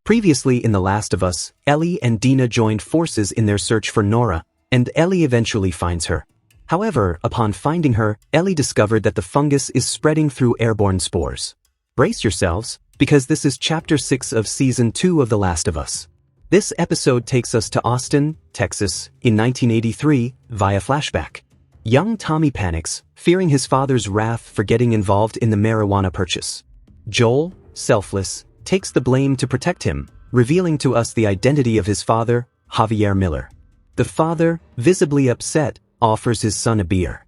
Previously in The Last of Us, Ellie and Dina joined forces in their search for Nora, and Ellie eventually finds her. However, upon finding her, Ellie discovered that the fungus is spreading through airborne spores. Brace yourselves, because this is Chapter 6 of Season 2 of The Last of Us. This episode takes us to Austin, Texas, in 1983, via flashback. Young Tommy panics, fearing his father's wrath for getting involved in the marijuana purchase. Joel, selfless, takes the blame to protect him, revealing to us the identity of his father, Javier Miller. The father, visibly upset, offers his son a beer.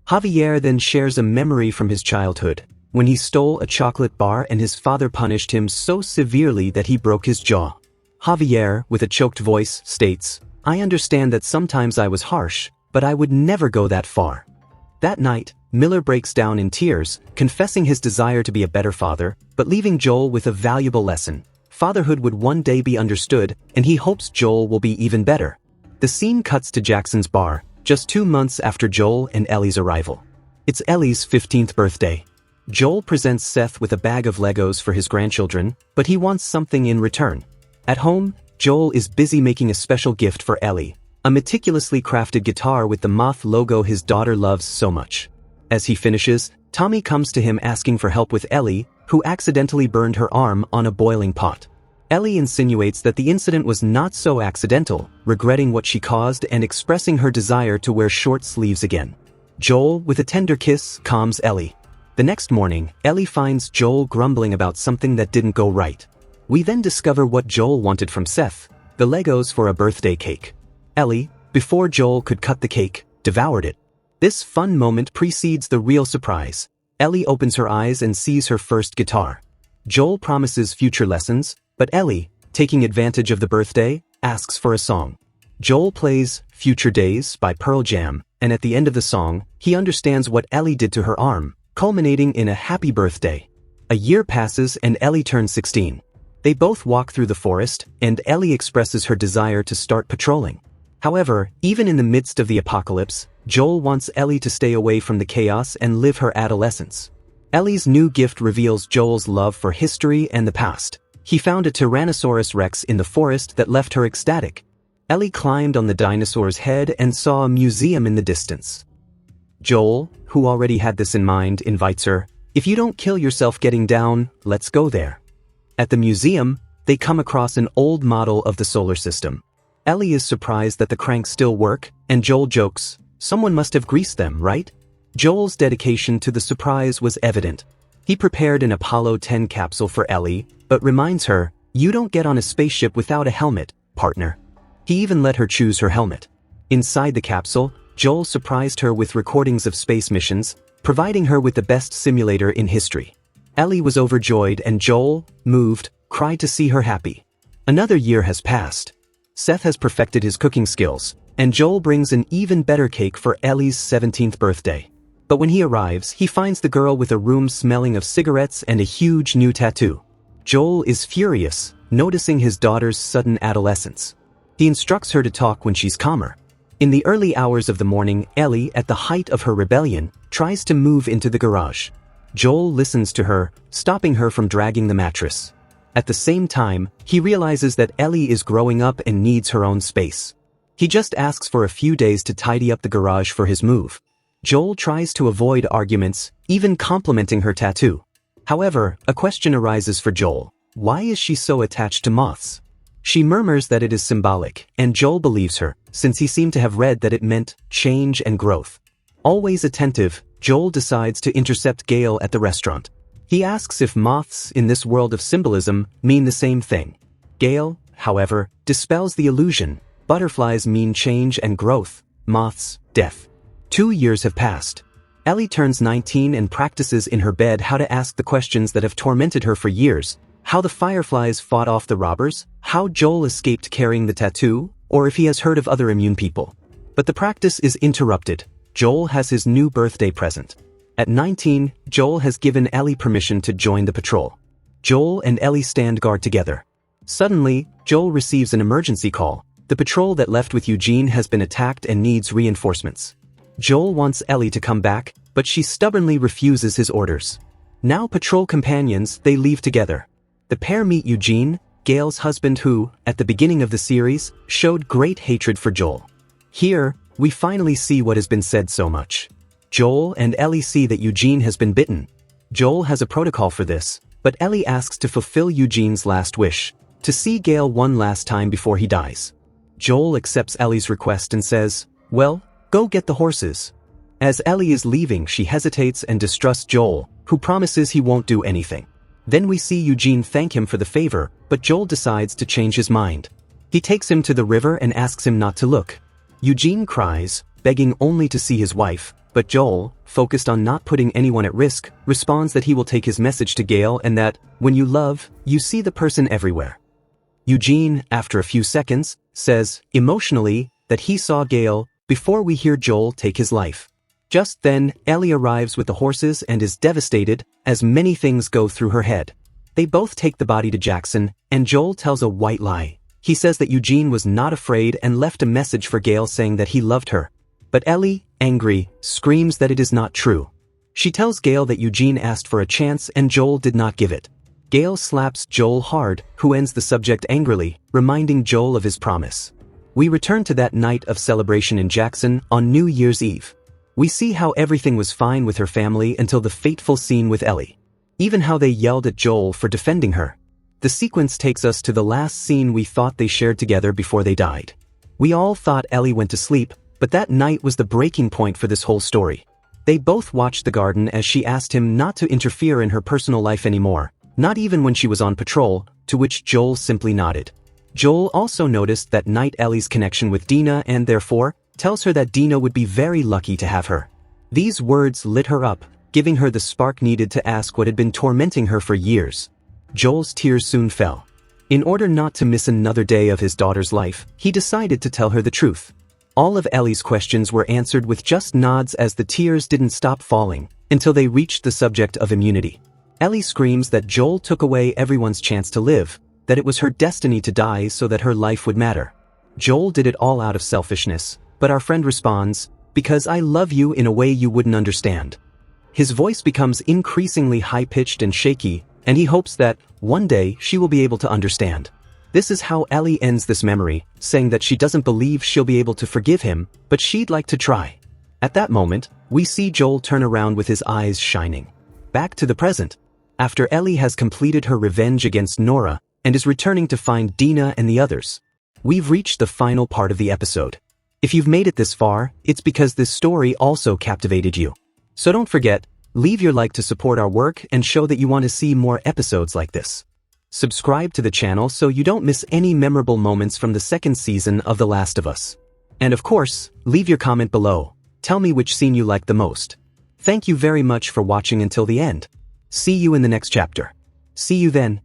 Javier then shares a memory from his childhood, when he stole a chocolate bar and his father punished him so severely that he broke his jaw. Javier, with a choked voice, states, "I understand that sometimes I was harsh, but I would never go that far." That night, Miller breaks down in tears, confessing his desire to be a better father, but leaving Joel with a valuable lesson. Fatherhood would one day be understood, and he hopes Joel will be even better. The scene cuts to Jackson's bar, just 2 months after Joel and Ellie's arrival. It's Ellie's 15th birthday. Joel presents Seth with a bag of Legos for his grandchildren, but he wants something in return. At home, Joel is busy making a special gift for Ellie, a meticulously crafted guitar with the moth logo his daughter loves so much. As he finishes, Tommy comes to him asking for help with Ellie, who accidentally burned her arm on a boiling pot. Ellie insinuates that the incident was not so accidental, regretting what she caused and expressing her desire to wear short sleeves again. Joel, with a tender kiss, calms Ellie. The next morning, Ellie finds Joel grumbling about something that didn't go right. We then discover what Joel wanted from Seth, the Legos for a birthday cake. Ellie, before Joel could cut the cake, devoured it. This fun moment precedes the real surprise. Ellie opens her eyes and sees her first guitar. Joel promises future lessons, but Ellie, taking advantage of the birthday, asks for a song. Joel plays Future Days by Pearl Jam, and at the end of the song, he understands what Ellie did to her arm, culminating in a happy birthday. A year passes and Ellie turns 16. They both walk through the forest, and Ellie expresses her desire to start patrolling. However, even in the midst of the apocalypse, Joel wants Ellie to stay away from the chaos and live her adolescence. Ellie's new gift reveals Joel's love for history and the past. He found a Tyrannosaurus Rex in the forest that left her ecstatic. Ellie climbed on the dinosaur's head and saw a museum in the distance. Joel, who already had this in mind, invites her, "If you don't kill yourself getting down, let's go there." At the museum, they come across an old model of the solar system. Ellie is surprised that the cranks still work, and Joel jokes, "Someone must have greased them, right?" Joel's dedication to the surprise was evident. He prepared an Apollo 10 capsule for Ellie, but reminds her, "You don't get on a spaceship without a helmet, partner." He even let her choose her helmet. Inside the capsule, Joel surprised her with recordings of space missions, providing her with the best simulator in history. Ellie was overjoyed and Joel, moved, cried to see her happy. Another year has passed. Seth has perfected his cooking skills, and Joel brings an even better cake for Ellie's 17th birthday. But when he arrives, he finds the girl with a room smelling of cigarettes and a huge new tattoo. Joel is furious, noticing his daughter's sudden adolescence. He instructs her to talk when she's calmer. In the early hours of the morning, Ellie, at the height of her rebellion, tries to move into the garage. Joel listens to her, stopping her from dragging the mattress. At the same time, he realizes that Ellie is growing up and needs her own space. He just asks for a few days to tidy up the garage for his move. Joel tries to avoid arguments, even complimenting her tattoo. However, a question arises for Joel. Why is she so attached to moths? She murmurs that it is symbolic, and Joel believes her, since he seemed to have read that it meant change and growth. Always attentive, Joel decides to intercept Gale at the restaurant. He asks if moths in this world of symbolism mean the same thing. Gale, however, dispels the illusion. Butterflies mean change and growth, moths, death. 2 years have passed. Ellie turns 19 and practices in her bed how to ask the questions that have tormented her for years. How the fireflies fought off the robbers, how Joel escaped carrying the tattoo, or if he has heard of other immune people. But the practice is interrupted. Joel has his new birthday present. At 19, Joel has given Ellie permission to join the patrol. Joel and Ellie stand guard together. Suddenly, Joel receives an emergency call. The patrol that left with Eugene has been attacked and needs reinforcements. Joel wants Ellie to come back, but she stubbornly refuses his orders. Now patrol companions, they leave together. The pair meet Eugene, Gail's husband who, at the beginning of the series, showed great hatred for Joel. Here, we finally see what has been said so much. Joel and Ellie see that Eugene has been bitten. Joel has a protocol for this, but Ellie asks to fulfill Eugene's last wish, to see Gail one last time before he dies. Joel accepts Ellie's request and says, "Well, go get the horses." As Ellie is leaving, she hesitates and distrusts Joel, who promises he won't do anything. Then we see Eugene thank him for the favor, but Joel decides to change his mind. He takes him to the river and asks him not to look. Eugene cries, begging only to see his wife, but Joel, focused on not putting anyone at risk, responds that he will take his message to Gail and that, when you love, you see the person everywhere. Eugene, after a few seconds, says, emotionally, that he saw Gail before we hear Joel take his life. Just then, Ellie arrives with the horses and is devastated, as many things go through her head. They both take the body to Jackson, and Joel tells a white lie. He says that Eugene was not afraid and left a message for Gail saying that he loved her. But Ellie, angry, screams that it is not true. She tells Gail that Eugene asked for a chance and Joel did not give it. Gail slaps Joel hard, who ends the subject angrily, reminding Joel of his promise. We return to that night of celebration in Jackson on New Year's Eve. We see how everything was fine with her family until the fateful scene with Ellie. Even how they yelled at Joel for defending her. The sequence takes us to the last scene we thought they shared together before they died. We all thought Ellie went to sleep, but that night was the breaking point for this whole story. They both watched the garden as she asked him not to interfere in her personal life anymore, not even when she was on patrol, to which Joel simply nodded. Joel also noticed that night Ellie's connection with Dina and therefore, tells her that Dina would be very lucky to have her. These words lit her up, giving her the spark needed to ask what had been tormenting her for years. Joel's tears soon fell. In order not to miss another day of his daughter's life, he decided to tell her the truth. All of Ellie's questions were answered with just nods as the tears didn't stop falling, until they reached the subject of immunity. Ellie screams that Joel took away everyone's chance to live, that it was her destiny to die so that her life would matter. Joel did it all out of selfishness. But our friend responds, "Because I love you in a way you wouldn't understand." His voice becomes increasingly high-pitched and shaky, and he hopes that, one day, she will be able to understand. This is how Ellie ends this memory, saying that she doesn't believe she'll be able to forgive him, but she'd like to try. At that moment, we see Joel turn around with his eyes shining. Back to the present. After Ellie has completed her revenge against Nora, and is returning to find Dina and the others, we've reached the final part of the episode. If you've made it this far, it's because this story also captivated you. So don't forget, leave your like to support our work and show that you want to see more episodes like this. Subscribe to the channel so you don't miss any memorable moments from the second season of The Last of Us. And of course, leave your comment below. Tell me which scene you liked the most. Thank you very much for watching until the end. See you in the next chapter. See you then.